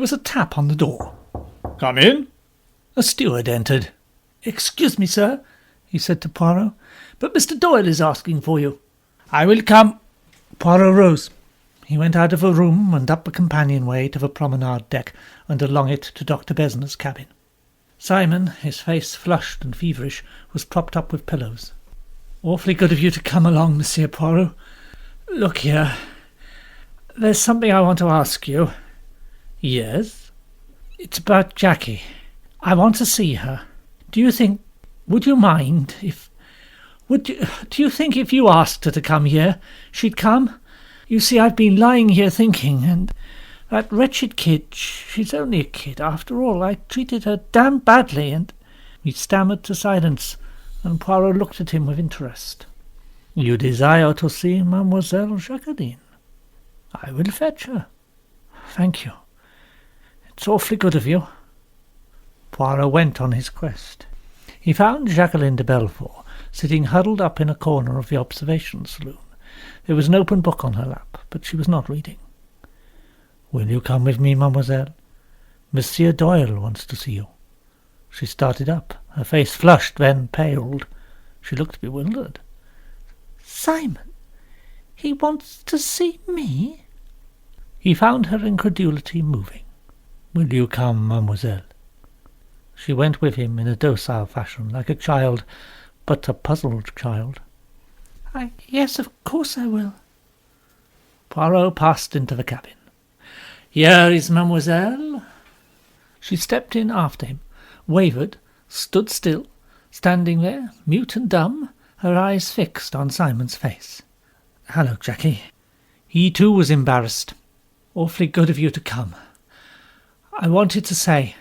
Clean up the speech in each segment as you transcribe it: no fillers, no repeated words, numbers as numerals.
There was a tap on the door. "Come in." A steward entered. "Excuse me, sir," he said to Poirot, "but Mr. Doyle is asking for you." "I will come." Poirot rose. He went out of a room and up a companionway to the promenade deck and along it to Dr. Besner's cabin. Simon, his face flushed and feverish, was propped up with pillows. "Awfully good of you to come along, Monsieur Poirot. Look here, there's something I want to ask you." "Yes?" "It's about Jackie. I want to see her. Do you think... would you mind if... do you think if you asked her to come here, she'd come? You see, I've been lying here thinking, and that wretched kid, she's only a kid after all. I treated her damn badly, and..." He stammered to silence, and Poirot looked at him with interest. "You desire to see Mademoiselle Jacqueline? I will fetch her." "Thank you. It's awfully good of you." Poirot went on his quest. He found Jacqueline de Belfort sitting huddled up in a corner of the observation saloon. There was an open book on her lap, but she was not reading. "Will you come with me, mademoiselle? Monsieur Doyle wants to see you." She started up. Her face flushed, then paled. She looked bewildered. "Simon, he wants to see me?" He found her incredulity moving. "Will you come, mademoiselle?" She went with him in a docile fashion, like a child, but a puzzled child. Yes, of course I will." Poirot passed into the cabin. "Here is mademoiselle." She stepped in after him, wavered, stood still, standing there, mute and dumb, her eyes fixed on Simon's face. "Hello, Jackie." He too was embarrassed. "Awfully good of you to come. I wanted to say...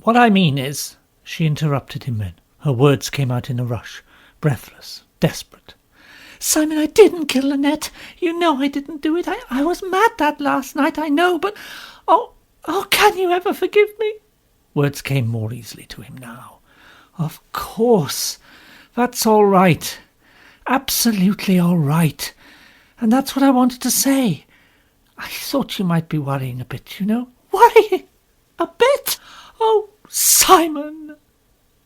what I mean is..." She interrupted him then. Her words came out in a rush, breathless, desperate. "Simon, I didn't kill Lynette. You know I didn't do it. I was mad that last night, I know, but... Oh, can you ever forgive me?" Words came more easily to him now. "Of course. That's all right. Absolutely all right. And that's what I wanted to say. I thought you might be worrying a bit, you know." "Worrying? A bit? Oh, Simon!"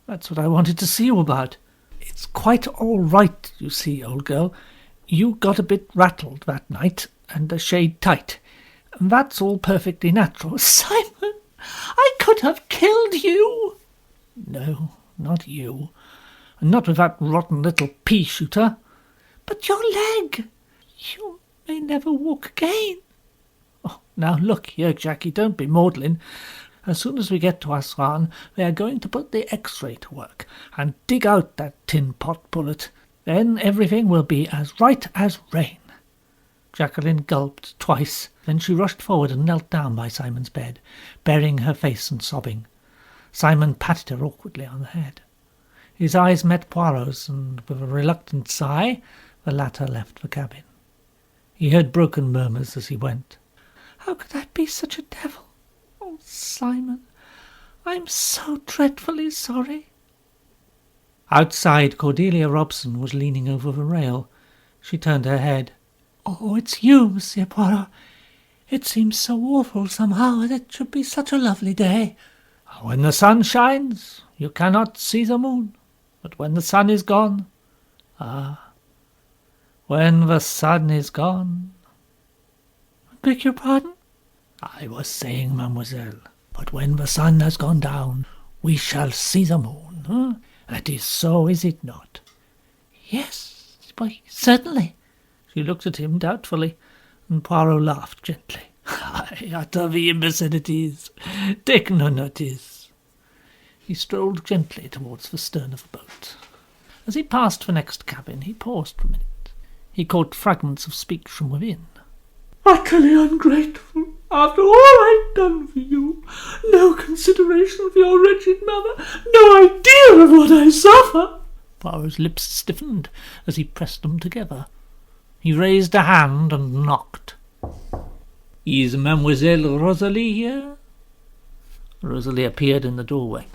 "That's what I wanted to see you about. It's quite all right, you see, old girl. You got a bit rattled that night, and a shade tight, and that's all perfectly natural." "Simon, I could have killed you." "No, not you, and not with that rotten little pea-shooter." "But your leg. You may never walk again." "Oh, now look here, Jackie, don't be maudlin. As soon as we get to Aswan, they are going to put the X-ray to work and dig out that tin pot bullet. Then everything will be as right as rain." Jacqueline gulped twice. Then she rushed forward and knelt down by Simon's bed, burying her face and sobbing. Simon patted her awkwardly on the head. His eyes met Poirot's, and with a reluctant sigh, the latter left the cabin. He heard broken murmurs as he went. "How could I be such a devil? Oh, Simon, I'm so dreadfully sorry." Outside, Cordelia Robson was leaning over the rail. She turned her head. "Oh, it's you, Monsieur Poirot. It seems so awful somehow, and it should be such a lovely day." "When the sun shines, you cannot see the moon. But when the sun is gone... when the sun is gone..." "Beg your pardon?" "I was saying, mademoiselle, but when the sun has gone down, we shall see the moon. Huh? That is so, is it not?" "Yes, why, certainly." She looked at him doubtfully, and Poirot laughed gently. "I utter the imbecilities. Take no notice." He strolled gently towards the stern of the boat. As he passed the next cabin, he paused for a minute. He caught fragments of speech from within. "Utterly ungrateful. After all I've done for you. No consideration for your wretched mother. No idea of what I suffer." Poirot's lips stiffened as he pressed them together. He raised a hand and knocked. "Is Mademoiselle Rosalie here?" Rosalie appeared in the doorway.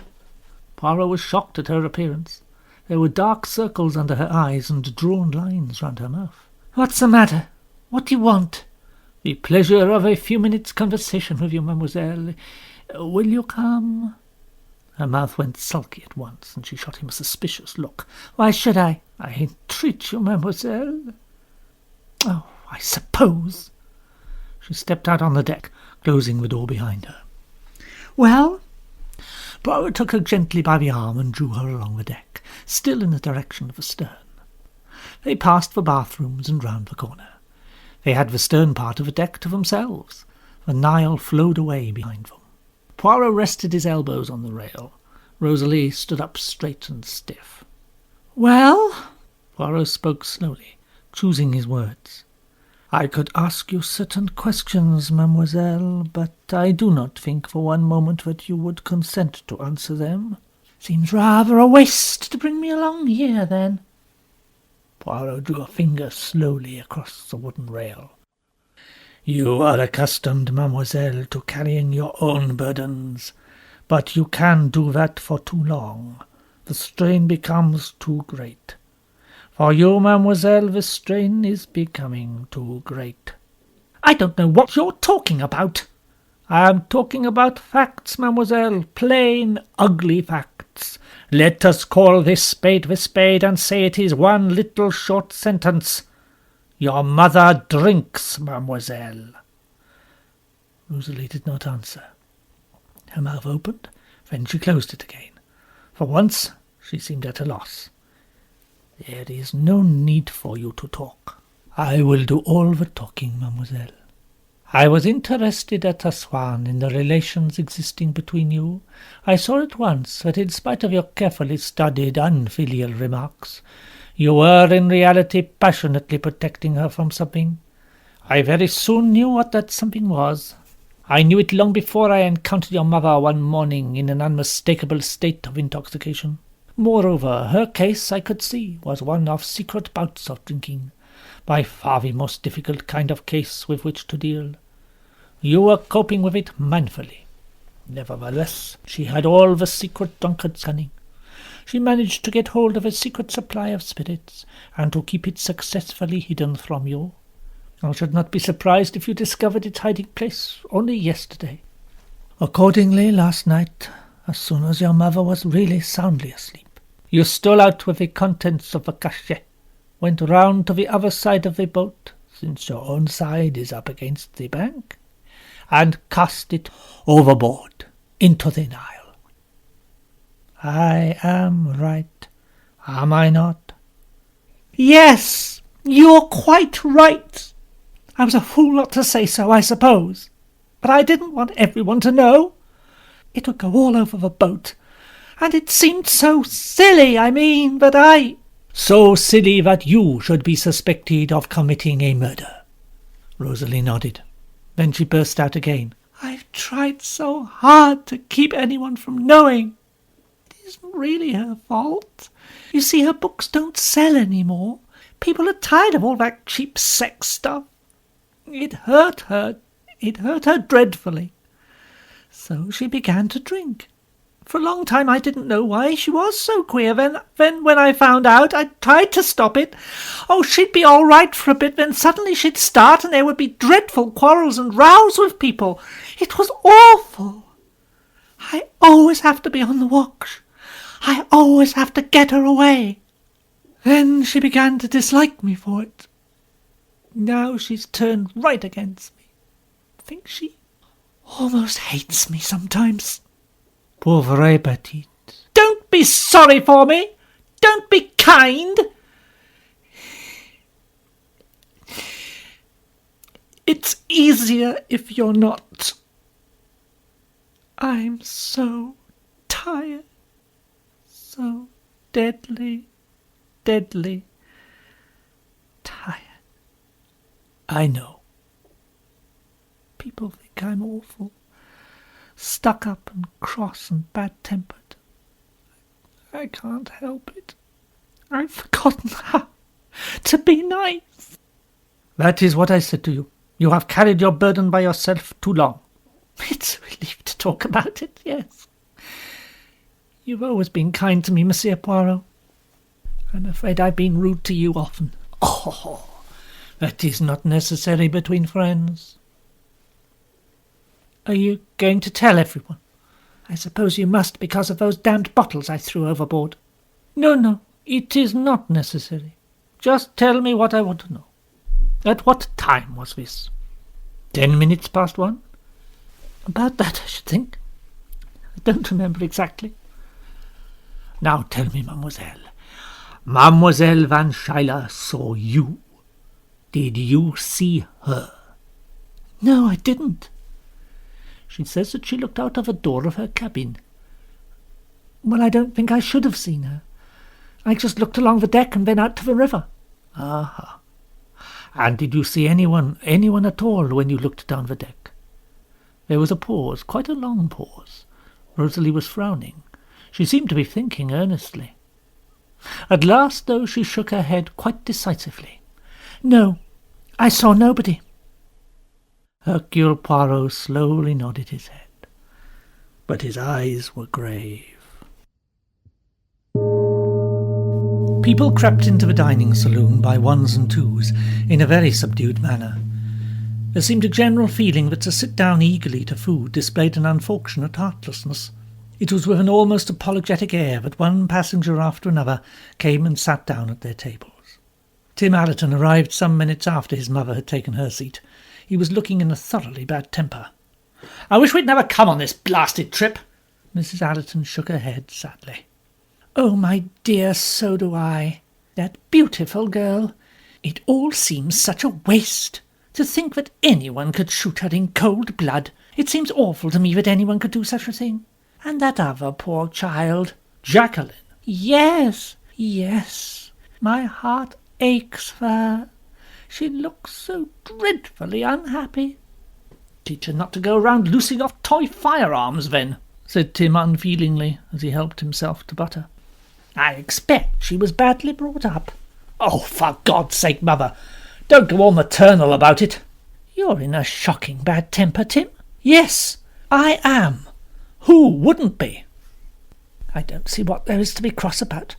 Poirot was shocked at her appearance. There were dark circles under her eyes and drawn lines round her mouth. "What's the matter? What do you want?" The pleasure of a few minutes' conversation with you, mademoiselle. Will you come?" Her mouth went sulky at once, and she shot him a suspicious look. "Why should I? I entreat you, mademoiselle." "Oh, I suppose." She stepped out on the deck, closing the door behind her. "Well?" Poirot took her gently by the arm and drew her along the deck, still in the direction of the stern. They passed the bathrooms and round the corner. They had the stern part of the deck to themselves. The Nile flowed away behind them. Poirot rested his elbows on the rail. Rosalie stood up straight and stiff. "Well?" Poirot spoke slowly, choosing his words. "I could ask you certain questions, mademoiselle, but I do not think for one moment that you would consent to answer them." "Seems rather a waste to bring me along here, then." Poirot drew a finger slowly across the wooden rail. "You are accustomed, mademoiselle, to carrying your own burdens, but you can do that for too long. The strain becomes too great. For you, mademoiselle, the strain is becoming too great." "I don't know what you're talking about." "I am talking about facts, mademoiselle, plain, ugly facts. Let us call this spade and say it is one little short sentence. Your mother drinks, mademoiselle." Rosalie did not answer. Her mouth opened, then she closed it again. For once she seemed at a loss. "There is no need for you to talk. I will do all the talking, mademoiselle. I was interested at Aswan in the relations existing between you. I saw at once that in spite of your carefully studied unfilial remarks, you were in reality passionately protecting her from something. I very soon knew what that something was. I knew it long before I encountered your mother one morning in an unmistakable state of intoxication. Moreover, her case, I could see, was one of secret bouts of drinking, by far the most difficult kind of case with which to deal. You were coping with it manfully. Nevertheless, she had all the secret drunkard's cunning. She managed to get hold of a secret supply of spirits, and to keep it successfully hidden from you. I should not be surprised if you discovered its hiding place only yesterday. Accordingly, last night, as soon as your mother was really soundly asleep, you stole out with the contents of the cachet, went round to the other side of the boat, since your own side is up against the bank, and cast it overboard into the Nile. I am right, am I not?" "Yes, you're quite right. I was a fool not to say so, I suppose. But I didn't want everyone to know. It would go all over the boat. And it seemed so silly, that I—" "So silly that you should be suspected of committing a murder." Rosalie nodded. Then she burst out again. "I've tried so hard to keep anyone from knowing. It isn't really her fault. You see, her books don't sell any more. People are tired of all that cheap sex stuff. It hurt her dreadfully. So she began to drink. For a long time I didn't know why she was so queer. Then when I found out, I tried to stop it. Oh, she'd be all right for a bit, then suddenly she'd start and there would be dreadful quarrels and rows with people. It was awful. I always have to be on the watch. I always have to get her away. Then she began to dislike me for it. Now she's turned right against me. I think she almost hates me sometimes." "Pauvre petite." "Don't be sorry for me. Don't be kind. It's easier if you're not. I'm so tired. So deadly tired." "I know. People think I'm awful, stuck up and cross and bad-tempered. I can't help it. I've forgotten how to be nice." "That is what I said to you. You have carried your burden by yourself too long." "It's a relief to talk about it, yes. You've always been kind to me, Monsieur Poirot. I'm afraid I've been rude to you often." "Oh, That is not necessary between friends. Are you going to tell everyone? I suppose you must because of those damned bottles I threw overboard. No, it is not necessary. Just tell me what I want to know. At what time was this? 10 minutes past 1? About that, I should think. I don't remember exactly. Now tell me, mademoiselle. Mademoiselle Van Schuyler saw you. Did you see her? No, I didn't. She says that she looked out of a door of her cabin. Well, I don't think I should have seen her. I just looked along the deck and then out to the river. Aha. And did you see anyone at all when you looked down the deck? There was a pause, quite a long pause. Rosalie was frowning. She seemed to be thinking earnestly. At last, though, she shook her head quite decisively. No, I saw nobody. Hercule Poirot slowly nodded his head, but his eyes were grave. People crept into the dining saloon by ones and twos in a very subdued manner. There seemed a general feeling that to sit down eagerly to food displayed an unfortunate heartlessness. It was with an almost apologetic air that one passenger after another came and sat down at their tables. Tim Allerton arrived some minutes after his mother had taken her seat. He was looking in a thoroughly bad temper. "I wish we'd never come on this blasted trip." Mrs. Allerton shook her head sadly. "Oh, my dear, so do I. That beautiful girl. It all seems such a waste. To think that anyone could shoot her in cold blood. It seems awful to me that anyone could do such a thing. And that other poor child." "Jacqueline." Yes. My heart aches for her. She looks so dreadfully unhappy." "Teach her not to go round loosing off toy firearms, then," said Tim unfeelingly, as he helped himself to butter. "I expect she was badly brought up." "Oh, for God's sake, Mother, don't go all maternal about it." "You're in a shocking bad temper, Tim." "Yes, I am. Who wouldn't be?" "I don't see what there is to be cross about.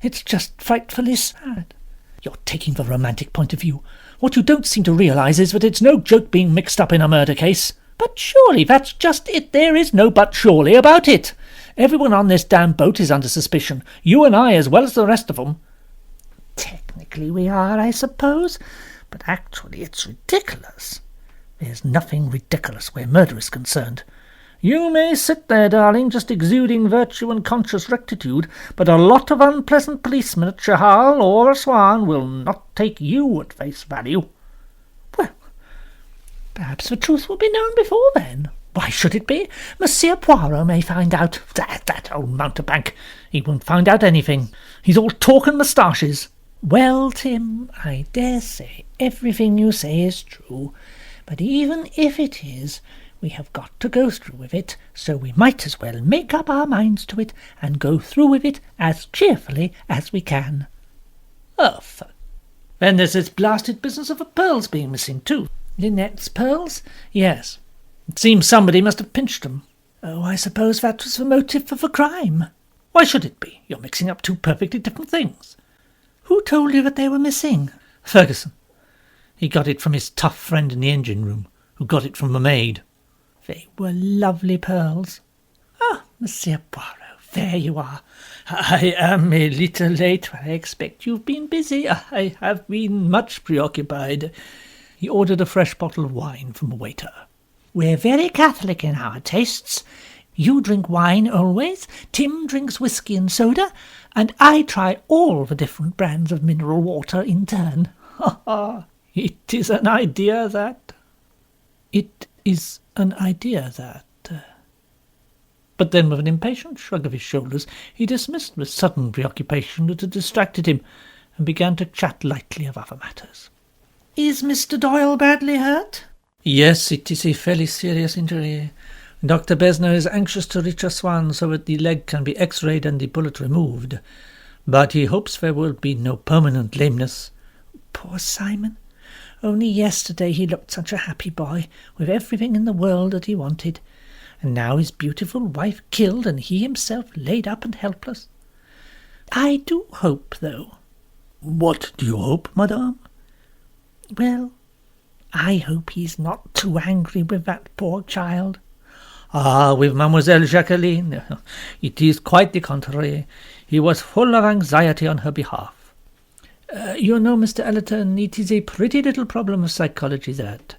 It's just frightfully sad." "You're taking the romantic point of view. What you don't seem to realise is that it's no joke being mixed up in a murder case." "But surely that's just it. There is no but surely about it. Everyone on this damn boat is under suspicion. You and I as well as the rest of them." "Technically we are, I suppose, but actually it's ridiculous." "There's nothing ridiculous where murder is concerned. You may sit there, darling, just exuding virtue and conscious rectitude, but a lot of unpleasant policemen at Chahal or Aswan will not take you at face value." "Well, perhaps the truth will be known before then. Why should it be? Monsieur Poirot may find out." That old mountebank. He won't find out anything. He's all talk and moustaches." "Well, Tim, I dare say everything you say is true, but even if it is, we have got to go through with it, so we might as well make up our minds to it and go through with it as cheerfully as we can." "Oh, then there's this blasted business of the pearls being missing, too." "Lynette's pearls? Yes. It seems somebody must have pinched them." "Oh, I suppose that was the motive for the crime." "Why should it be? You're mixing up two perfectly different things." "Who told you that they were missing?" "Ferguson. He got it from his tough friend in the engine room, who got it from the maid." "They were lovely pearls." "Ah, Monsieur Poirot, there you are. I am a little late, but I expect you've been busy." "I have been much preoccupied." He ordered a fresh bottle of wine from a waiter. "We're very Catholic in our tastes. You drink wine always, Tim drinks whisky and soda, and I try all the different brands of mineral water in turn." "Ha ha! It is an idea that—" "It is an idea that—" But then, with an impatient shrug of his shoulders, he dismissed the sudden preoccupation that had distracted him, and began to chat lightly of other matters. "Is Mr. Doyle badly hurt?" "Yes, it is a fairly serious injury. Dr. Besner is anxious to reach Aswan so that the leg can be x-rayed and the bullet removed, but he hopes there will be no permanent lameness." "Poor Simon. Only yesterday he looked such a happy boy, with everything in the world that he wanted, and now his beautiful wife killed and he himself laid up and helpless. I do hope, though." "What do you hope, madame?" Well, I hope he's not too angry with that poor child. Ah, with Mademoiselle Jacqueline, it is quite the contrary. He was full of anxiety on her behalf. You know, Mr. Ellerton, it is a pretty little problem of psychology, that.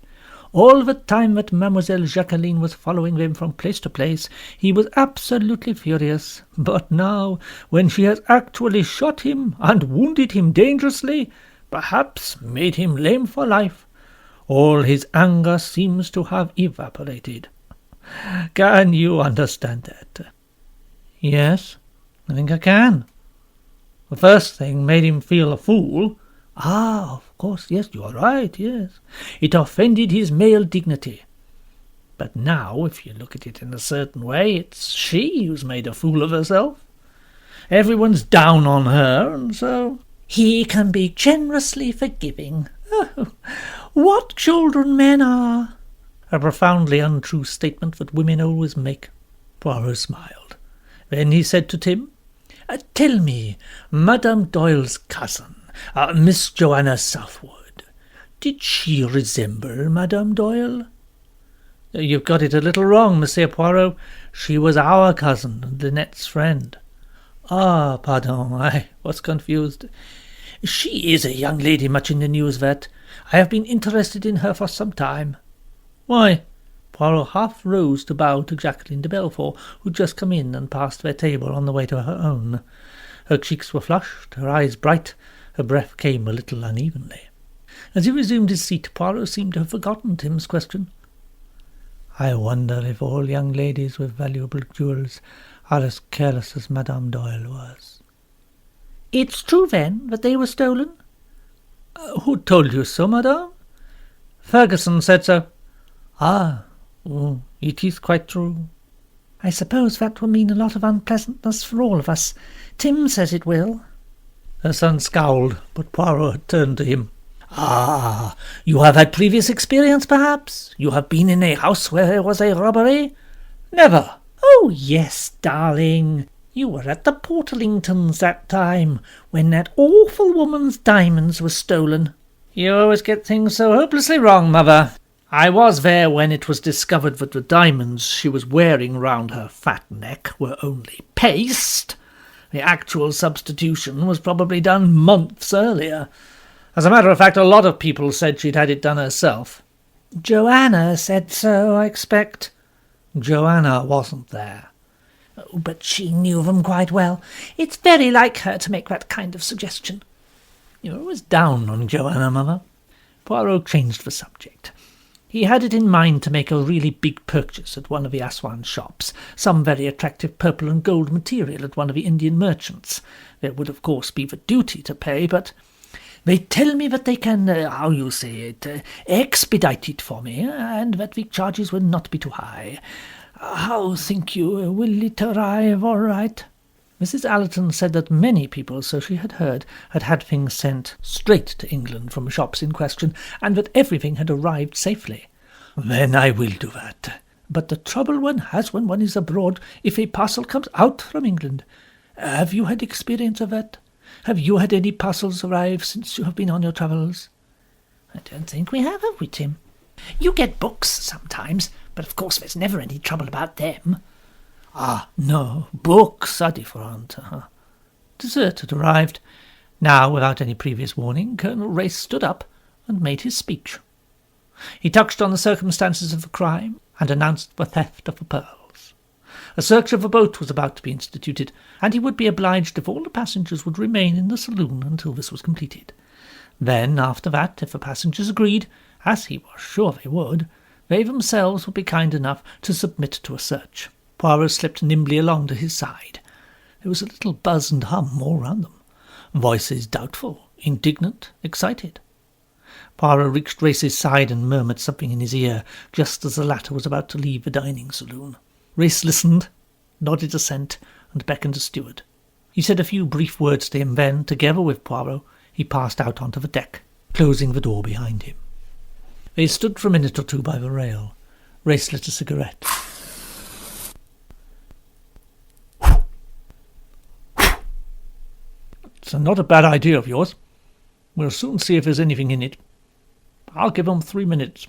All the time that Mademoiselle Jacqueline was following them from place to place, he was absolutely furious. But now, when she has actually shot him and wounded him dangerously, perhaps made him lame for life, all his anger seems to have evaporated. Can you understand that? Yes, I think I can. The first thing made him feel a fool. Ah, of course, yes, you are right, yes. It offended his male dignity. But now, if you look at it in a certain way, it's she who's made a fool of herself. Everyone's down on her, and so he can be generously forgiving. Oh, what children men are! A profoundly untrue statement that women always make. Poirot smiled. Then he said to Tim, Tell me, Madame Doyle's cousin, Miss Joanna Southwood, did she resemble Madame Doyle? You've got it a little wrong, Monsieur Poirot. She was our cousin, and Lynette's friend. Ah, pardon, I was confused. She is a young lady much in the news, that. I have been interested in her for some time. Why? Poirot half rose to bow to Jacqueline de Belfort, who had just come in and passed their table on the way to her own. Her cheeks were flushed, her eyes bright, her breath came a little unevenly. As he resumed his seat, Poirot seemed to have forgotten Tim's question. I wonder if all young ladies with valuable jewels are as careless as Madame Doyle was. It's true, then, that they were stolen? Who told you so, madame? Ferguson said so. Ah, it is quite true. I suppose that will mean a lot of unpleasantness for all of us. Tim says it will. Her son scowled, but Poirot had turned to him. Ah, you have had previous experience, perhaps? You have been in a house where there was a robbery? Never. Oh, yes, darling. You were at the Portlingtons that time, when that awful woman's diamonds were stolen. You always get things so hopelessly wrong, mother. I was there when it was discovered that the diamonds she was wearing round her fat neck were only paste. The actual substitution was probably done months earlier. As a matter of fact, a lot of people said she'd had it done herself. Joanna said so, I expect. Joanna wasn't there. Oh, but she knew them quite well. It's very like her to make that kind of suggestion. You're always down on Joanna, mother. Poirot changed the subject. He had it in mind to make a really big purchase at one of the Aswan shops, some very attractive purple and gold material at one of the Indian merchants. There would, of course, be the duty to pay, but they tell me that they can, expedite it for me, and that the charges will not be too high. How think you, will it arrive all right? Mrs. Allerton said that many people, so she had heard, had had things sent straight to England from the shops in question, and that everything had arrived safely. Then I will do that. But the trouble one has when one is abroad, if a parcel comes out from England. Have you had experience of that? Have you had any parcels arrive since you have been on your travels? I don't think we have we, Tim? You get books sometimes, but of course there's never any trouble about them. Ah, no, books are different. Dessert had arrived. Now, without any previous warning, Colonel Race stood up and made his speech. He touched on the circumstances of the crime and announced the theft of the pearls. A search of the boat was about to be instituted, and he would be obliged if all the passengers would remain in the saloon until this was completed. Then, after that, if the passengers agreed, as he was sure they would, they themselves would be kind enough to submit to a search. Poirot slipped nimbly along to his side. There was a little buzz and hum all round them. Voices doubtful, indignant, excited. Poirot reached Race's side and murmured something in his ear, just as the latter was about to leave the dining saloon. Race listened, nodded assent, and beckoned a steward. He said a few brief words to him, then, together with Poirot, he passed out onto the deck, closing the door behind him. They stood for a minute or two by the rail. Race lit a cigarette. It's not a bad idea of yours. We'll soon see if there's anything in it. I'll give 'em 3 minutes.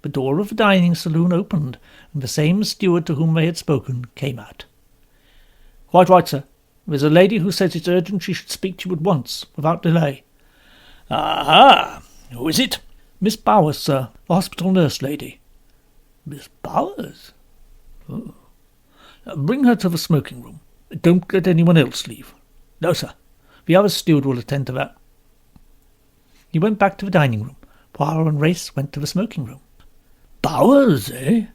The door of the dining saloon opened, and the same steward to whom they had spoken came out. "Quite right, sir. There's a lady who says it's urgent she should speak to you at once, without delay." "Aha! Who is it?" "Miss Bowers, sir, the hospital nurse lady." "Miss Bowers? Oh. Bring her to the smoking room. Don't let anyone else leave." "No, sir. The other steward will attend to that." He went back to the dining room. Poirot and Race went to the smoking room. "Bowers, eh?"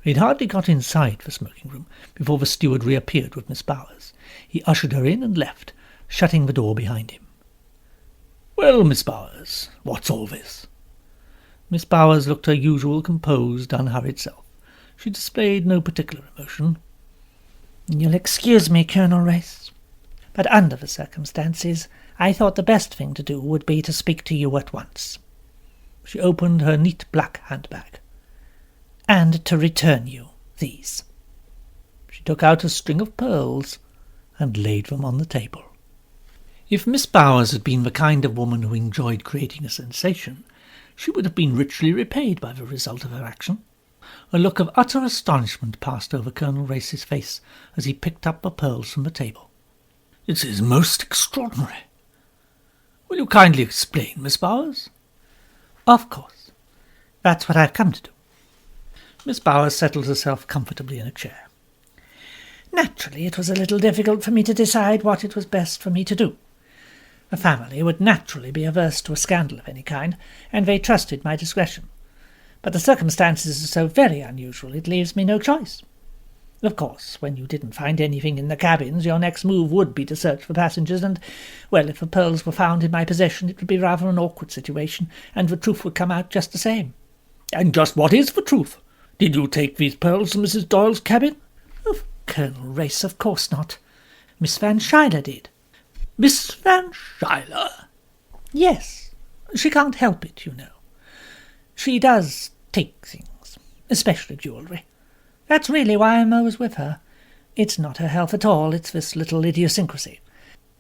He'd hardly got inside the smoking room before the steward reappeared with Miss Bowers. He ushered her in and left, shutting the door behind him. "Well, Miss Bowers, what's all this?" Miss Bowers looked her usual composed, unhurried self. She displayed no particular emotion. "You'll excuse me, Colonel Race, but under the circumstances I thought the best thing to do would be to speak to you at once." She opened her neat black handbag. "And to return you these." She took out a string of pearls and laid them on the table. If Miss Bowers had been the kind of woman who enjoyed creating a sensation, she would have been richly repaid by the result of her action. A look of utter astonishment passed over Colonel Race's face as he picked up the pearls from the table. "This is most extraordinary. Will you kindly explain, Miss Bowers?" "Of course. That's what I've come to do." Miss Bowers settled herself comfortably in a chair. "Naturally, it was a little difficult for me to decide what it was best for me to do. The family would naturally be averse to a scandal of any kind, and they trusted my discretion. But the circumstances are so very unusual, it leaves me no choice. Of course, when you didn't find anything in the cabins, your next move would be to search for passengers, and, well, if the pearls were found in my possession, it would be rather an awkward situation, and the truth would come out just the same." "And just what is the truth? Did you take these pearls to Mrs. Doyle's cabin?" "Of Colonel Race, of course not. Miss Van Schuyler did." "Miss Van Schuyler?" "Yes. She can't help it, you know. She does take things, especially jewellery. That's really why I'm always with her. It's not her health at all, it's this little idiosyncrasy.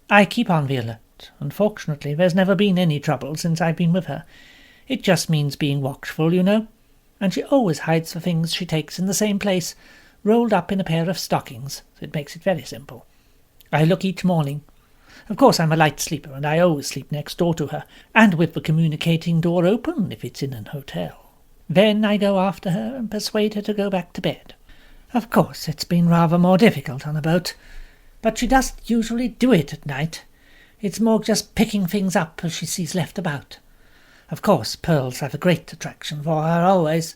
I keep on the alert, and fortunately there's never been any trouble since I've been with her. It just means being watchful, you know. And she always hides the things she takes in the same place, rolled up in a pair of stockings, so it makes it very simple. I look each morning. Of course I'm a light sleeper, and I always sleep next door to her, and with the communicating door open if it's in an hotel. Then I go after her and persuade her to go back to bed. Of course it's been rather more difficult on a boat, but she doesn't usually do it at night. It's more just picking things up as she sees left about. Of course pearls have a great attraction for her always."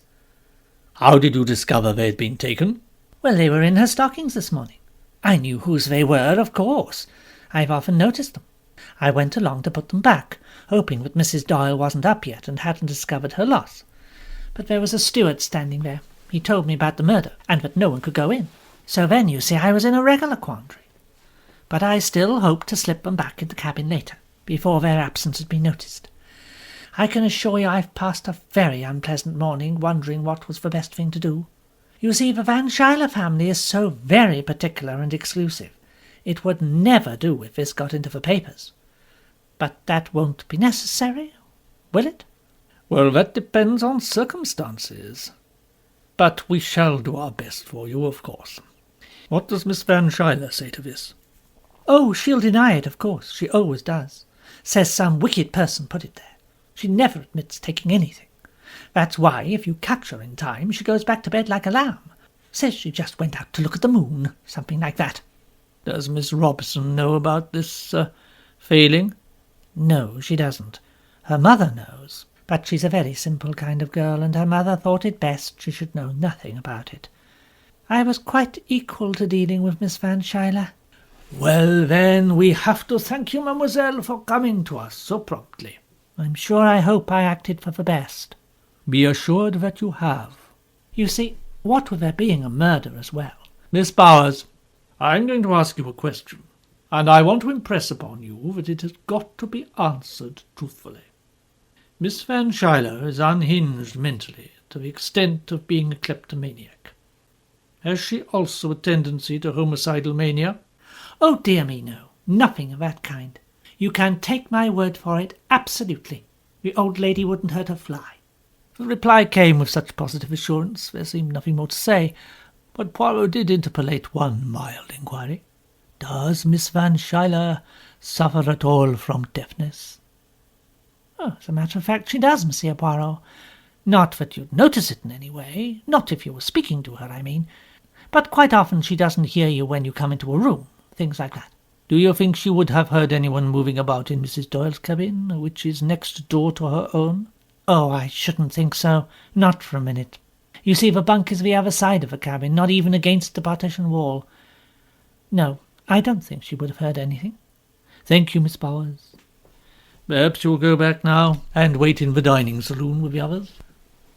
"How did you discover they'd been taken?" "Well, they were in her stockings this morning. I knew whose they were, of course. I've often noticed them. I went along to put them back, hoping that Mrs. Doyle wasn't up yet and hadn't discovered her loss. But there was a steward standing there. He told me about the murder, and that no one could go in. So then, you see, I was in a regular quandary. But I still hoped to slip them back in the cabin later, before their absence had been noticed. I can assure you I've passed a very unpleasant morning wondering what was the best thing to do. You see, the Van Schuyler family is so very particular and exclusive. It would never do if this got into the papers. But that won't be necessary, will it?" "Well, that depends on circumstances. But we shall do our best for you, of course. What does Miss Van Schuyler say to this?" "Oh, she'll deny it, of course. She always does. Says some wicked person put it there. She never admits taking anything. That's why, if you catch her in time, she goes back to bed like a lamb. Says she just went out to look at the moon, something like that." "Does Miss Robson know about this, failing?" "No, she doesn't. Her mother knows, but she's a very simple kind of girl, and her mother thought it best she should know nothing about it. I was quite equal to dealing with Miss Van Schuyler." "Well, then, we have to thank you, mademoiselle, for coming to us so promptly." "I'm sure I hope I acted for the best." "Be assured that you have." "You see, what with there being a murder as well—" "Miss Bowers, I'm going to ask you a question, and I want to impress upon you that it has got to be answered truthfully. Miss Van Schuyler is unhinged mentally to the extent of being a kleptomaniac. Has she also a tendency to homicidal mania?" "Oh, dear me, no. Nothing of that kind. You can take my word for it, absolutely." The old lady wouldn't hurt a fly. The reply came with such positive assurance there seemed nothing more to say, but Poirot did interpolate one mild inquiry. Does Miss Van Schuyler suffer at all from deafness? Oh, as a matter of fact, she does, Monsieur Poirot. Not that you'd notice it in any way, not if you were speaking to her, I mean, but quite often she doesn't hear you when you come into a room, things like that. Do you think she would have heard anyone moving about in Mrs. Doyle's cabin, which is next door to her own? Oh, I shouldn't think so, not for a minute. You see, the bunk is the other side of the cabin, not even against the partition wall. No, I don't think she would have heard anything. Thank you, Miss Bowers. Perhaps you'll go back now and wait in the dining saloon with the others.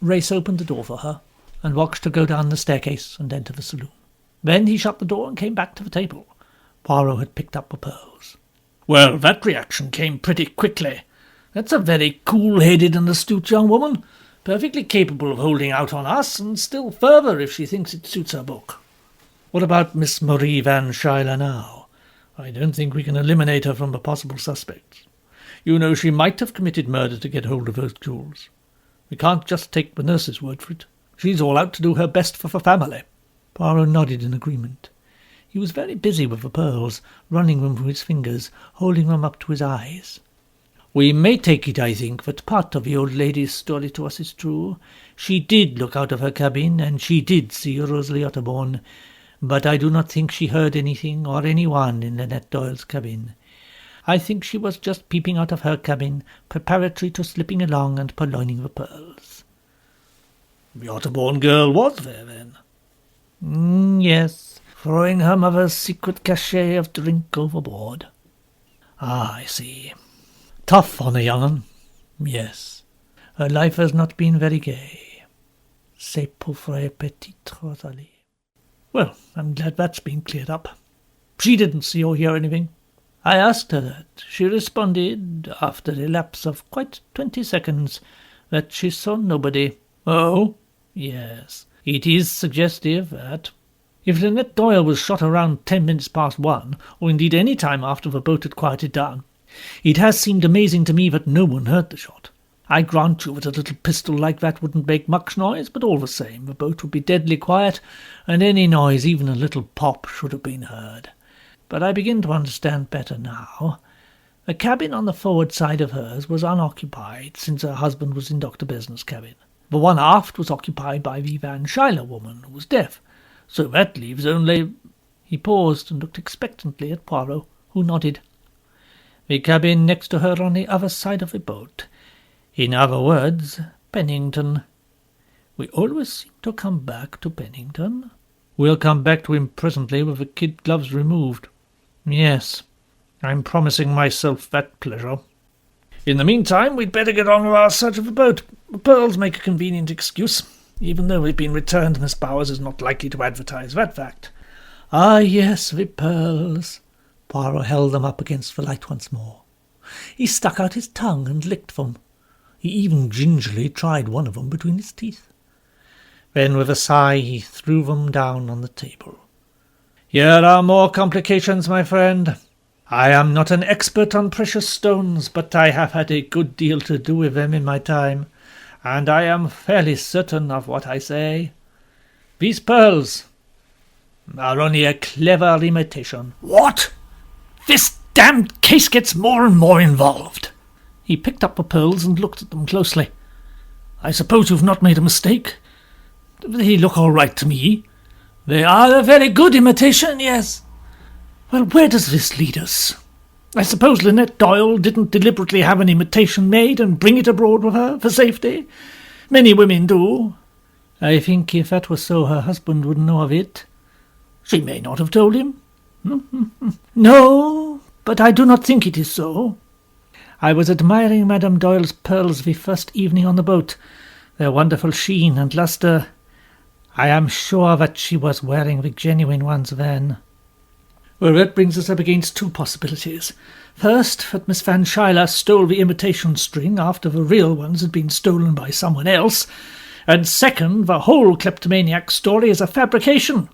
Race opened the door for her and watched her go down the staircase and enter the saloon. Then he shut the door and came back to the table. Poirot had picked up the pearls. Well, that reaction came pretty quickly. That's a very cool-headed and astute young woman, perfectly capable of holding out on us, and still further if she thinks it suits her book. What about Miss Marie Van Schuyler now? I don't think we can eliminate her from the possible suspects. You know, she might have committed murder to get hold of those jewels. We can't just take the nurse's word for it. She's all out to do her best for the family. Poirot nodded in agreement. He was very busy with the pearls, running them through his fingers, holding them up to his eyes. We may take it, I think, that part of the old lady's story to us is true. She did look out of her cabin, and she did see Rosalie Otterbourne, but I do not think she heard anything or anyone in Lynette Doyle's cabin. I think she was just peeping out of her cabin, preparatory to slipping along and purloining the pearls. The Otterbourne girl was there, then? Yes, throwing her mother's secret cachet of drink overboard. Ah, I see. Tough on a young un. Yes, her life has not been very gay. C'est pauvre petite Rosalie. Well, I'm glad that's been cleared up. She didn't see or hear anything. I asked her that. She responded, after a lapse of quite 20 seconds, that she saw nobody. Oh, yes, it is suggestive that, if Lynette Doyle was shot around 10 minutes past 1, or indeed any time after the boat had quieted down, it has seemed amazing to me that no one heard the shot. I grant you that a little pistol like that wouldn't make much noise, but all the same, the boat would be deadly quiet, and any noise, even a little pop, should have been heard. But I begin to understand better now. The cabin on the forward side of hers was unoccupied, since her husband was in Dr. Besner's cabin. The one aft was occupied by the Van Schuyler woman, who was deaf, so that leaves only— He paused and looked expectantly at Poirot, who nodded. The cabin next to her on the other side of the boat. In other words, Pennington. We always seem to come back to Pennington. We'll come back to him presently with the kid gloves removed. Yes, I'm promising myself that pleasure. In the meantime, we'd better get on with our search of the boat. The pearls make a convenient excuse. Even though they've been returned, Miss Bowers is not likely to advertise that fact. Ah, yes, the pearls. Poirot held them up against the light once more. He stuck out his tongue and licked them. He even gingerly tried one of them between his teeth. Then, with a sigh, he threw them down on the table. Here are more complications, my friend. I am not an expert on precious stones, but I have had a good deal to do with them in my time, and I am fairly certain of what I say. These pearls are only a clever imitation. What? This damned case gets more and more involved. He picked up the pearls and looked at them closely. I suppose you've not made a mistake? They look all right to me. They are a very good imitation, yes. Well, where does this lead us? I suppose Lynette Doyle didn't deliberately have an imitation made and bring it abroad with her for safety. Many women do. I think if that was so, her husband would know of it. She may not have told him. No, but I do not think it is so. I was admiring Madame Doyle's pearls the first evening on the boat, their wonderful sheen and lustre. I am sure that she was wearing the genuine ones then. Well, that brings us up against two possibilities. First, that Miss Van Schuyler stole the imitation string after the real ones had been stolen by someone else, and second, the whole kleptomaniac story is a fabrication.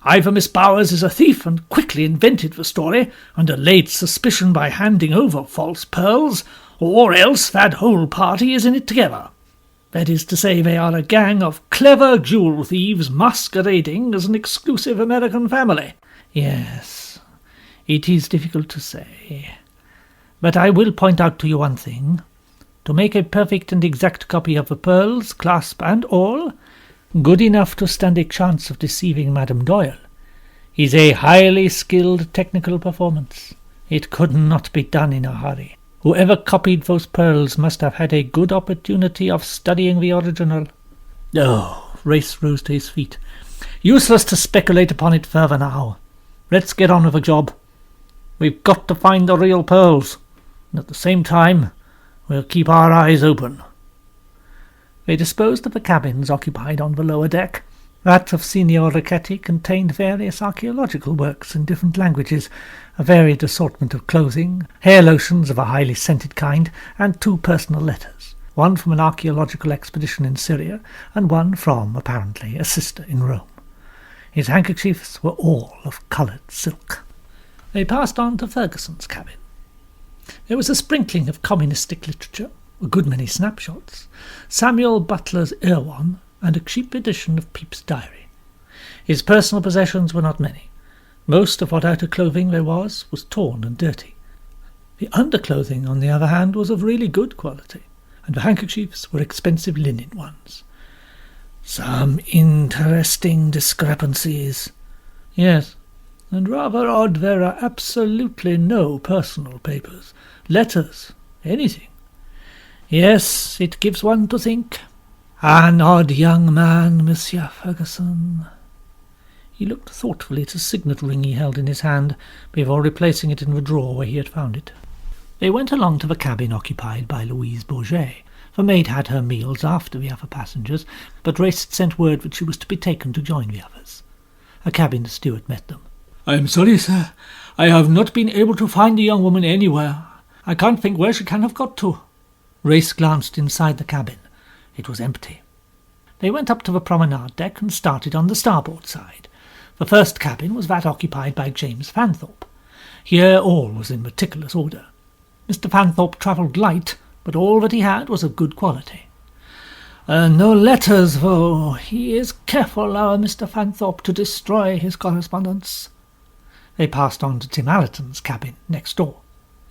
Either Miss Bowers is a thief and quickly invented the story, and allayed suspicion by handing over false pearls, or else that whole party is in it together. That is to say, they are a gang of clever jewel thieves masquerading as an exclusive American family. Yes, it is difficult to say. But I will point out to you one thing. To make a perfect and exact copy of the pearls, clasp and all, good enough to stand a chance of deceiving Madame Doyle, is a highly skilled technical performance. It could not be done in a hurry. Whoever copied those pearls must have had a good opportunity of studying the original. Oh, Race rose to his feet. Useless to speculate upon it further now. Let's get on with the job. We've got to find the real pearls, and at the same time we'll keep our eyes open. They disposed of the cabins occupied on the lower deck. That of Signor Riquetti contained various archaeological works in different languages, a varied assortment of clothing, hair lotions of a highly scented kind, and 2 personal letters, one from an archaeological expedition in Syria, and one from, apparently, a sister in Rome. His handkerchiefs were all of coloured silk. They passed on to Ferguson's cabin. There was a sprinkling of communistic literature, a good many snapshots, Samuel Butler's Erewhon, and a cheap edition of Pepys's diary. His personal possessions were not many. Most of what outer clothing there was torn and dirty. The underclothing, on the other hand, was of really good quality, and the handkerchiefs were expensive linen ones. Some interesting discrepancies. Yes, and rather odd there are absolutely no personal papers, letters, anything. Yes, it gives one to think. An odd young man, Monsieur Ferguson. He looked thoughtfully at a signet ring he held in his hand before replacing it in the drawer where he had found it. They went along to the cabin occupied by Louise Bourget. The maid had her meals after the other passengers, but Race had sent word that she was to be taken to join the others. A cabin steward met them. "I am sorry, sir. I have not been able to find the young woman anywhere. I can't think where she can have got to." Race glanced inside the cabin. It was empty. They went up to the promenade deck and started on the starboard side. The first cabin was that occupied by James Fanthorpe. Here all was in meticulous order. Mr. Fanthorpe travelled light, but all that he had was of good quality. No letters, though. He is careful, our Mr. Fanthorpe, to destroy his correspondence." They passed on to Tim Allerton's cabin next door.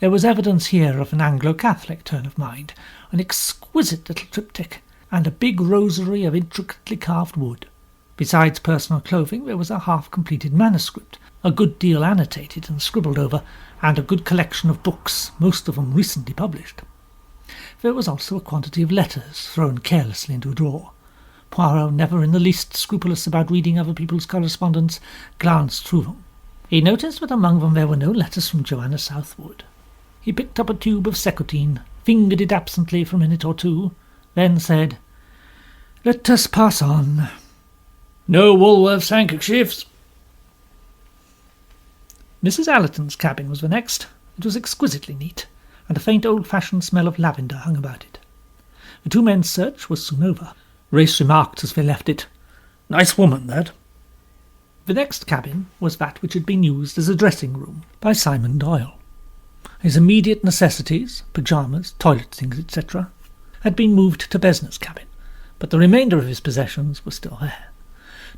There was evidence here of an Anglo-Catholic turn of mind, an exquisite little triptych, and a big rosary of intricately carved wood. Besides personal clothing, there was a half-completed manuscript, a good deal annotated and scribbled over, and a good collection of books, most of them recently published. There was also a quantity of letters thrown carelessly into a drawer. Poirot, never in the least scrupulous about reading other people's correspondence, glanced through them. He noticed that among them there were no letters from Joanna Southwood. He picked up a tube of Secotine, fingered it absently for a minute or two, then said, "Let us pass on. No Woolworth's handkerchiefs." Mrs. Allerton's cabin was the next. It was exquisitely neat, and a faint old-fashioned smell of lavender hung about it. The 2 men's search was soon over. Race remarked as they left it, "Nice woman, that." The next cabin was that which had been used as a dressing-room by Simon Doyle. His immediate necessities, pyjamas, toilet things, etc., had been moved to Besner's cabin, but the remainder of his possessions were still there.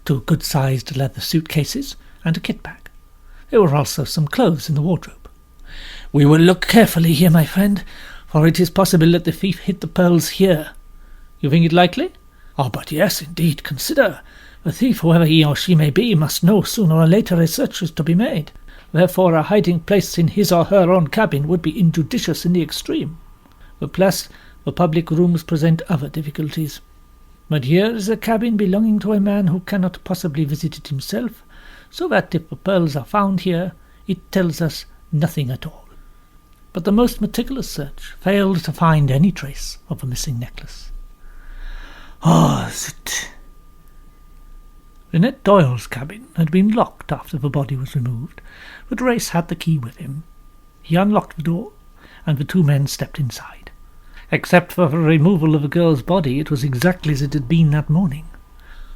2 good-sized leather suitcases and a kit-bag. There were also some clothes in the wardrobe. "We will look carefully here, my friend, for it is possible that the thief hid the pearls here. You think it likely?" "Oh, but yes, indeed. Consider. The thief, whoever he or she may be, must know sooner or later a search is to be made. Therefore a hiding-place in his or her own cabin would be injudicious in the extreme. Plus, the public rooms present other difficulties. But here is a cabin belonging to a man who cannot possibly visit it himself, so that if the pearls are found here, it tells us nothing at all." But the most meticulous search failed to find any trace of the missing necklace. "Ah, zut!" Lynette Doyle's cabin had been locked after the body was removed, but Race had the key with him. He unlocked the door, and the 2 men stepped inside. Except for the removal of the girl's body, it was exactly as it had been that morning.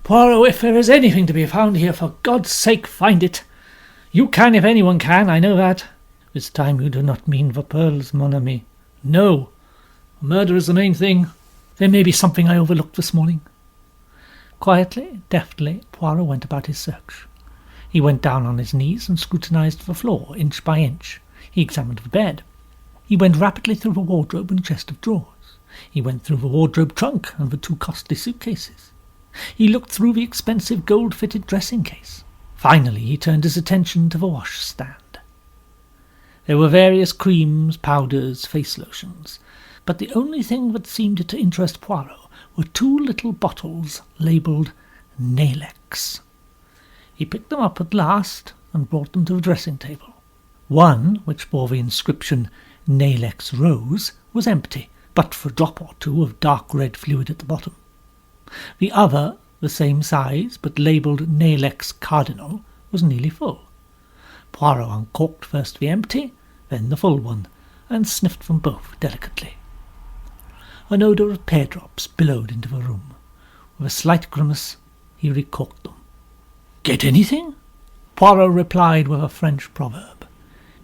"Poirot, if there is anything to be found here, for God's sake find it. You can if anyone can, I know that." "This time you do not mean the pearls, mon ami." "No, Murder is the main thing. There may be something I overlooked this morning." Quietly, deftly, Poirot went about his search. He went down on his knees and scrutinized the floor, inch by inch. He examined the bed. He went rapidly through the wardrobe and chest of drawers. He went through the wardrobe trunk and the 2 costly suitcases. He looked through the expensive gold-fitted dressing case. Finally, he turned his attention to the washstand. There were various creams, powders, face lotions, but the only thing that seemed to interest Poirot were 2 little bottles labelled Nailex. He picked them up at last and brought them to the dressing-table. One, which bore the inscription Nailex Rose, was empty, but for a drop or 2 of dark red fluid at the bottom. The other, the same size, but labelled Nailex Cardinal, was nearly full. Poirot uncorked first the empty, then the full one, and sniffed them both delicately. An odour of pear drops billowed into the room. With a slight grimace, he recorked them. "Get anything?" Poirot replied with a French proverb.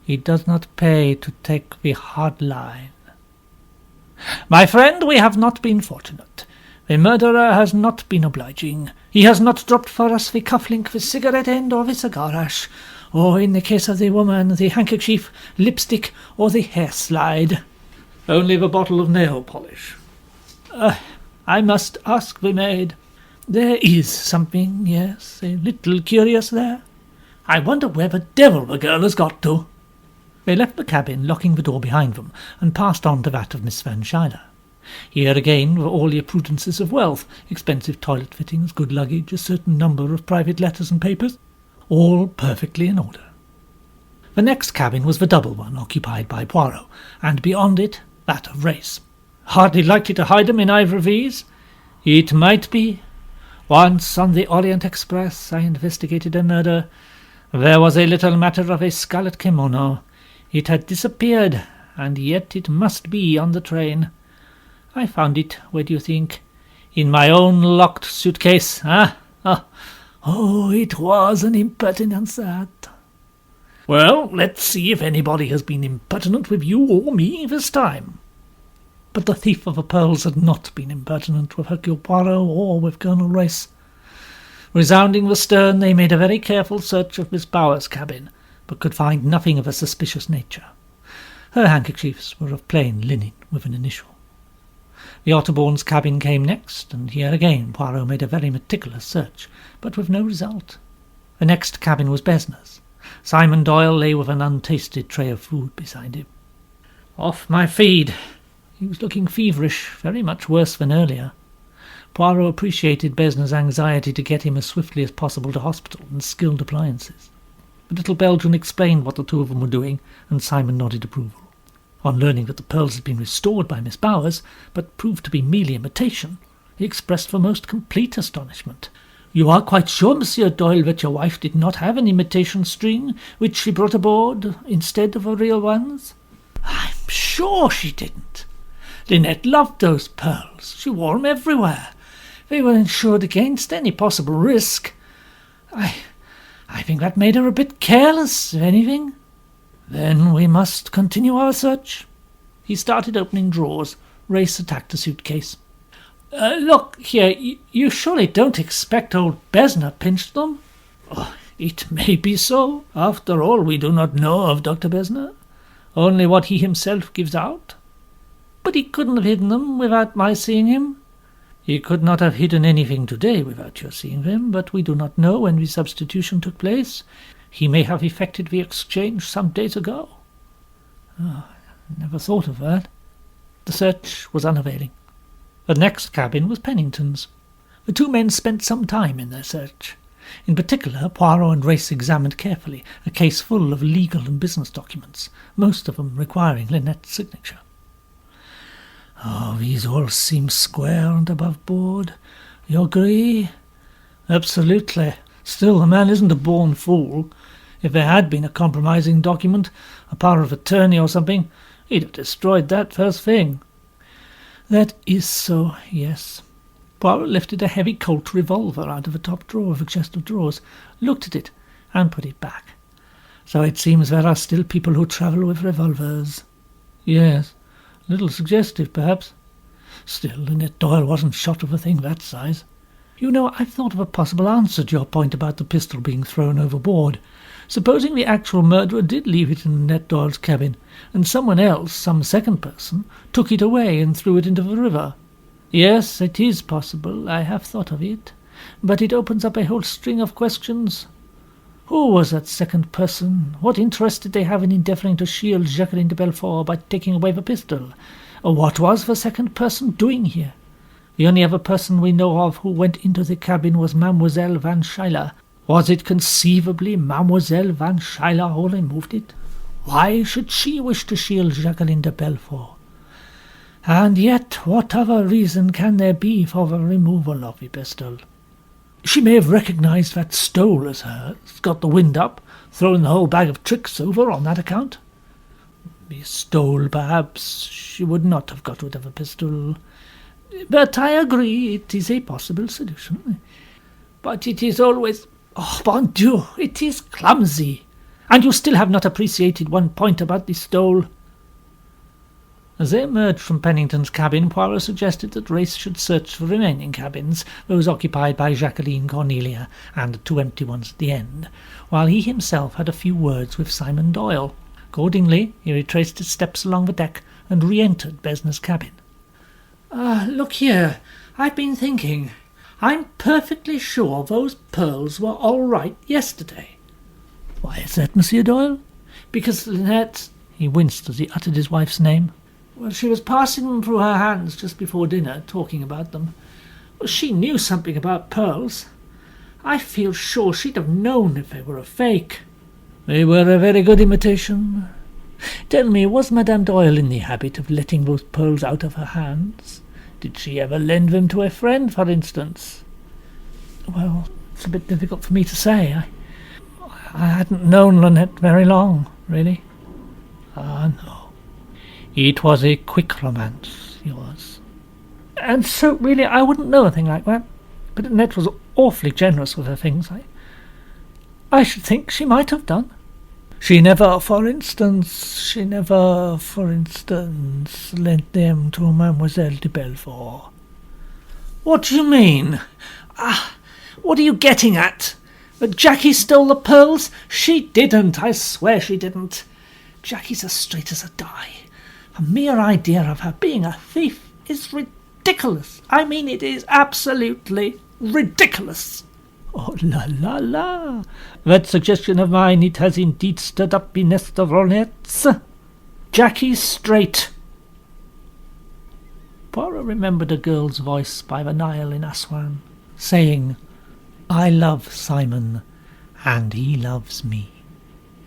"It does not pay to take the hard line." "My friend, we have not been fortunate. The murderer has not been obliging. He has not dropped for us the cuff-link, the cigarette end, or the cigar ash, or, in the case of the woman, the handkerchief, lipstick, or the hair slide. Only the bottle of nail polish. I must ask the maid. There is something, yes, a little curious there. I wonder where the devil the girl has got to." They left the cabin, locking the door behind them, and passed on to that of Miss Van Schuyler. Here again were all the appurtenances of wealth, expensive toilet fittings, good luggage, a certain number of private letters and papers, all perfectly in order. The next cabin was the double one occupied by Poirot, and beyond it that of Race. "Hardly likely to hide them in either of these?" "It might be. Once on the Orient Express I investigated a murder. There was a little matter of a scarlet kimono. It had disappeared, and yet it must be on the train. I found it, where do you think? In my own locked suitcase, huh? Oh, it was an impertinence, that." "Well, let's see if anybody has been impertinent with you or me this time." But the thief of the pearls had not been impertinent with Hercule Poirot or with Colonel Race. Resounding the stern, they made a very careful search of Miss Bower's cabin, but could find nothing of a suspicious nature. Her handkerchiefs were of plain linen with an initial. The Otterbourne's cabin came next, and here again Poirot made a very meticulous search, but with no result. The next cabin was Besner's. Simon Doyle lay with an untasted tray of food beside him. "Off my feed." He was looking feverish, very much worse than earlier. Poirot appreciated Besner's anxiety to get him as swiftly as possible to hospital and skilled appliances. The little Belgian explained what the 2 of them were doing, and Simon nodded approval. On learning that the pearls had been restored by Miss Bowers, but proved to be merely imitation, he expressed the most complete astonishment. "You are quite sure, Monsieur Doyle, that your wife did not have an imitation string, which she brought aboard instead of the real ones?" "I'm sure she didn't. Lynette loved those pearls. She wore them everywhere. They were insured against any possible risk. I think that made her a bit careless, if anything." "Then we must continue our search." He started opening drawers. Race attacked a suitcase. Look here, you surely don't expect old Besner pinched them?" "Oh, it may be so. After all, we do not know of Dr. Besner. Only what he himself gives out." "But he couldn't have hidden them without my seeing him." "He could not have hidden anything today without your seeing them, but we do not know when the substitution took place. He may have effected the exchange some days ago." "I never thought of that." The search was unavailing. The next cabin was Pennington's. The 2 men spent some time in their search. In particular, Poirot and Race examined carefully a case full of legal and business documents, most of them requiring Lynette's signature. "Oh, these all seem square and above board. You agree?" "Absolutely. Still, the man isn't a born fool. If there had been a compromising document, a power of attorney or something, he'd have destroyed that first thing." "That is so, yes." Poirot lifted a heavy Colt revolver out of the top drawer of a chest of drawers, looked at it, and put it back. "So it seems there are still people who travel with revolvers." "Yes. A little suggestive, perhaps. Still, Lynette Doyle wasn't shot of a thing that size. You know, I've thought of a possible answer to your point about the pistol being thrown overboard. Supposing the actual murderer did leave it in Lynette Doyle's cabin, and someone else, some second person, took it away and threw it into the river. Yes, it is possible. I have thought of it. But it opens up a whole string of questions. Who was that second person? What interest did they have in endeavouring to shield Jacqueline de Belfort by taking away the pistol? Or what was the second person doing here? The only other person we know of who went into the cabin was Mademoiselle Van Schuyler. Was it conceivably Mademoiselle Van Schuyler who removed it? Why should she wish to shield Jacqueline de Belfort? And yet, what other reason can there be for the removal of the pistol? She may have recognized that stole as hers, got the wind up, thrown the whole bag of tricks over on that account. The stole, perhaps. She would not have got rid of a pistol. But I agree, it is a possible solution. But it is always... Oh, bon Dieu, it is clumsy. And you still have not appreciated one point about the stole. As they emerged from Pennington's cabin, Poirot suggested that Race should search the remaining cabins, those occupied by Jacqueline, Cornelia, and the two empty ones at the end, while he himself had a few words with Simon Doyle. Accordingly, he retraced his steps along the deck and re-entered Besner's cabin. Look here, I've been thinking. I'm perfectly sure those pearls were all right yesterday. Why is that, Monsieur Doyle? Because Lynette... He winced as he uttered his wife's name. Well, she was passing them through her hands just before dinner, talking about them. Well, she knew something about pearls. I feel sure she'd have known if they were a fake. They were a very good imitation. Tell me, was Madame Doyle in the habit of letting those pearls out of her hands? Did she ever lend them to a friend, for instance? Well, it's a bit difficult for me to say. I hadn't known Lynette very long, really. Ah, no. It was a quick romance, yours. And so, really, I wouldn't know a thing like that. But Lynette was awfully generous with her things. I should think she might have done. She never, for instance, lent them to Mademoiselle de Belfort. What do you mean? What are you getting at? That Jackie stole the pearls? She didn't, I swear she didn't. Jackie's as straight as a die. The mere idea of her being a thief is ridiculous. I mean, it is absolutely ridiculous. Oh, la, la, la. That suggestion of mine, it has indeed stirred up the nest of hornets. Jackie's straight. Poirot remembered a girl's voice by the Nile in Aswan, saying, I love Simon, and he loves me.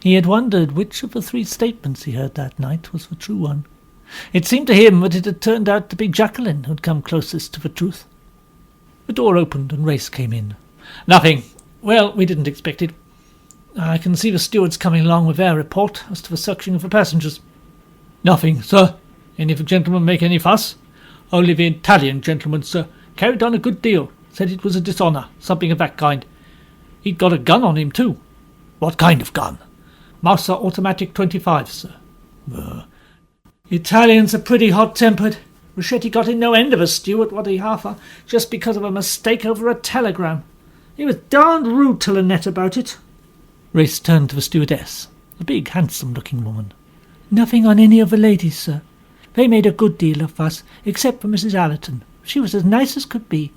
He had wondered which of the three statements he heard that night was the true one. It seemed to him that it had turned out to be Jacqueline who had come closest to the truth. The door opened and Race came in. Nothing. Well, we didn't expect it. I can see the stewards coming along with their report as to the searching of the passengers. Nothing, sir. Any of the gentlemen make any fuss? Only the Italian gentleman, sir. Carried on a good deal. Said it was a dishonour, something of that kind. He'd got a gun on him, too. What kind of gun? Mauser automatic 25, sir. Italians are pretty hot-tempered. Rossetti got in no end of a steward, what he half just because of a mistake over a telegram. He was darned rude to Lynette about it. Race turned to the stewardess, a big, handsome-looking woman. Nothing on any of the ladies, sir. They made a good deal of fuss, except for Mrs. Allerton. She was as nice as could be.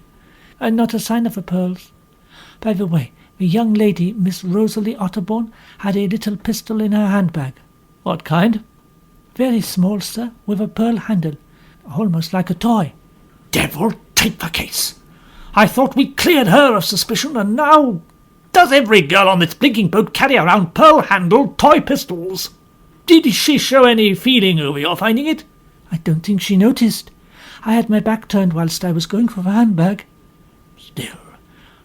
And not a sign of the pearls. By the way, the young lady, Miss Rosalie Otterbourne, had a little pistol in her handbag. What kind? Very small, sir, with a pearl handle, almost like a toy. Devil take the case! I thought we cleared her of suspicion, and now... Does every girl on this blinking boat carry around pearl-handled toy pistols? Did she show any feeling over your finding it? I don't think she noticed. I had my back turned whilst I was going for the handbag. Still,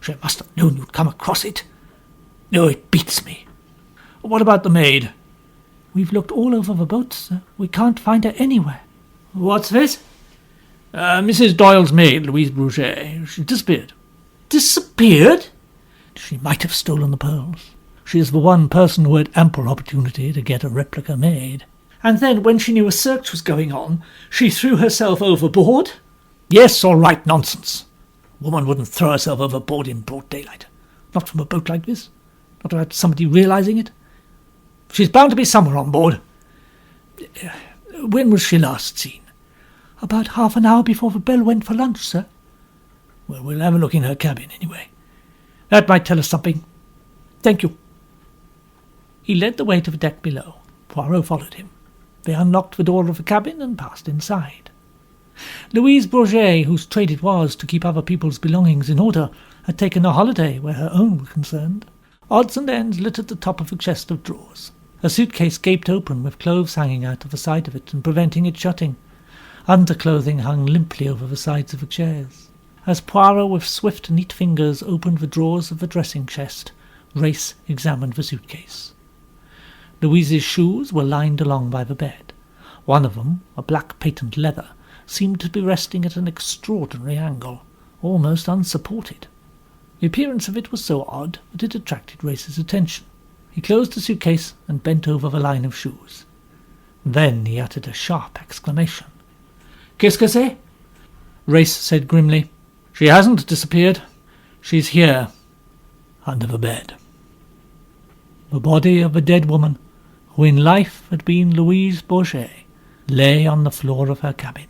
she must have known you'd come across it. No, it beats me. What about the maid? We've looked all over the boat, sir. We can't find her anywhere. What's this? Mrs. Doyle's maid, Louise Bouget. She disappeared. Disappeared? She might have stolen the pearls. She is the one person who had ample opportunity to get a replica made. And then, when she knew a search was going on, she threw herself overboard? Yes, all right, nonsense. A woman wouldn't throw herself overboard in broad daylight. Not from a boat like this. Not without somebody realizing it. She's bound to be somewhere on board. When was she last seen? About half an hour before the bell went for lunch, sir. Well, we'll have a look in her cabin, anyway. That might tell us something. Thank you. He led the way to the deck below. Poirot followed him. They unlocked the door of the cabin and passed inside. Louise Bourget, whose trade it was to keep other people's belongings in order, had taken a holiday where her own were concerned. Odds and ends littered the top of a chest of drawers. A suitcase gaped open with clothes hanging out of the side of it and preventing it shutting. Underclothing hung limply over the sides of the chairs. As Poirot with swift, neat fingers opened the drawers of the dressing chest, Race examined the suitcase. Louise's shoes were lined along by the bed. One of them, a black patent leather, seemed to be resting at an extraordinary angle, almost unsupported. The appearance of it was so odd that it attracted Race's attention. He closed the suitcase and bent over the line of shoes. Then he uttered a sharp exclamation. "Qu'est-ce que c'est?" Race said grimly, "She hasn't disappeared. She's here, under the bed." The body of a dead woman, who in life had been Louise Bourget, lay on the floor of her cabin.